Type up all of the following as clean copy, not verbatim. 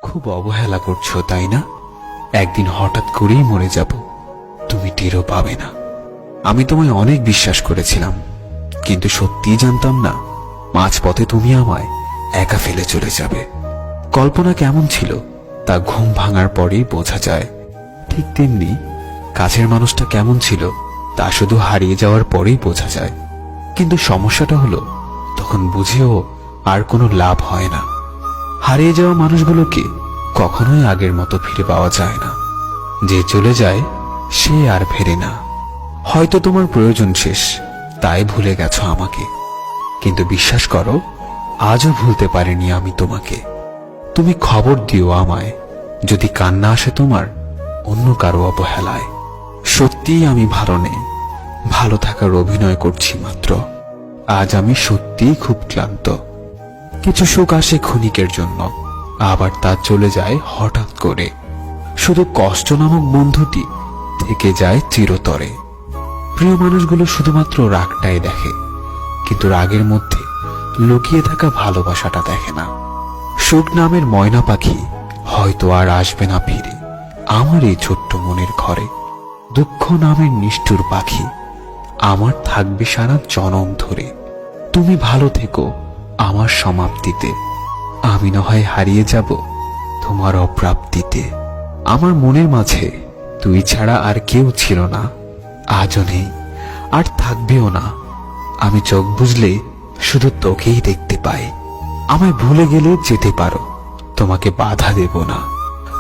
খুব অবহেলা করছো তাই না? একদিন হঠাৎ করেই মরে যাব, তুমি টেরও পাবে না। আমি তোমায় অনেক বিশ্বাস করেছিলাম, কিন্তু সত্যিই জানতাম না মাঝপথে তুমি আমায় একা ফেলে চলে যাবে। কল্পনা কেমন ছিল তা ঘুম ভাঙার পরেই বোঝা যায়। ঠিক তেমনি কাছের মানুষটা কেমন ছিল তা শুধু হারিয়ে যাওয়ার পরেই বোঝা যায়। কিন্তু সমস্যাটা হলো তখন বুঝেও আর কোনো লাভ হয় না। হারিয়ে যাওয়া মানুষগুলোকে কখনোই আগের মতো ফিরে পাওয়া যায় না। যে চলে যায় সে আর ফেরে না। হয়তো তোমার প্রয়োজন শেষ, তাই ভুলে গেছো আমাকে, কিন্তু বিশ্বাস করো আজও ভুলতে পারিনি আমি তোমাকে। তুমি খবর দিও আমায় যদি কান্না আসে তোমার অন্য কারো অবহেলায়। সত্যিই আমি ভালো নেই, ভালো থাকার অভিনয় করছি মাত্র। আজ আমি সত্যিই খুব ক্লান্ত। কিছু সুখ আসে ক্ষণিকের জন্য, আবার তা চলে যায় হঠাৎ করে। শুধু কষ্ট নামক বন্ধুটি থেকে যায় চিরতরে। প্রিয় মানুষগুলো শুধুমাত্র রাগটাই দেখে, কিন্তু রাগের মধ্যে লুকিয়ে থাকা ভালোবাসাটা দেখে না। সুখ নামের ময়না পাখি হয়তো আর আসবে না ফিরে আমার এই ছোট্ট মনের ঘরে। দুঃখ নামের নিষ্ঠুর পাখি আমার থাকবে সারা জনম ধরে। তুমি ভালো থেকো আমার সমাপ্তিতে, আমি না হয় হারিয়ে যাব তোমার অপ্রাপ্তিতে। আমার মনের মাঝে তুই ছাড়া আর কেউ ছিল না, আজও নেই আর থাকবেও না। আমি চোখ বুঝলে শুধু তোকেই দেখতে পাই। আমায় ভুলে গেলে যেতে পারো, তোমাকে বাধা দেব না।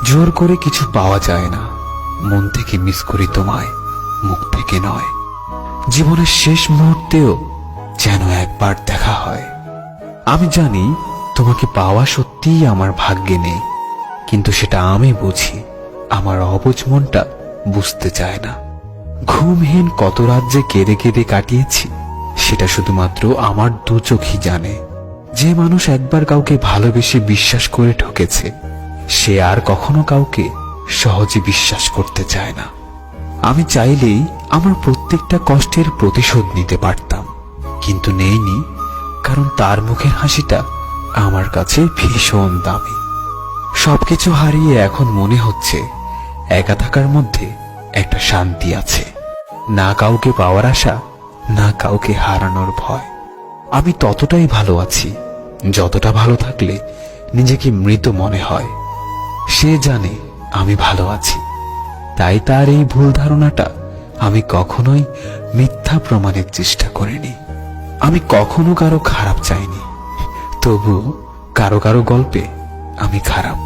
জোর করে কিছু পাওয়া যায় না, মন থেকে মিস করি তোমায়, মুখ থেকে নয়। জীবনের শেষ মুহূর্তেও যেন একবার দেখা হয়। আমি জানি তোমাকে পাওয়া সত্যিই আমার ভাগ্যে নেই, কিন্তু সেটা আমি বুঝি, আমার অবুঝ মনটা বুঝতে চায় না। ঘুমহীন কত রাত যে কেঁদে কেঁদে কাটিয়েছি সেটা শুধুমাত্র আমার দু চোখই জানে। যে মানুষ একবার কাউকে ভালোবেসে বিশ্বাস করে ঠকেছে, সে আর কখনো কাউকে সহজে বিশ্বাস করতে চায় না। আমি চাইলেই আমার প্রত্যেকটা কষ্টের প্রতিশোধ নিতে পারতাম, কিন্তু নেইনি, কারণ তার মুখের হাসিটা আমার কাছে ভীষণ দামি। সবকিছু হারিয়ে এখন মনে হচ্ছে একা থাকার মধ্যে একটা শান্তি আছে। না কাউকে পাওয়ার আশা, না কাউকে হারানোর ভয়। আমি ততটাই ভালো আছি যতটা ভালো থাকলে নিজেকে মৃত মনে হয়। সে জানে আমি ভালো আছি, তাই তার এই ভুল ধারণাটা আমি কখনোই মিথ্যা প্রমাণের চেষ্টা করিনি। আমি কখনো কারো খারাপ চাইনি, তবু কারো কারো গল্পে আমি খারাপ।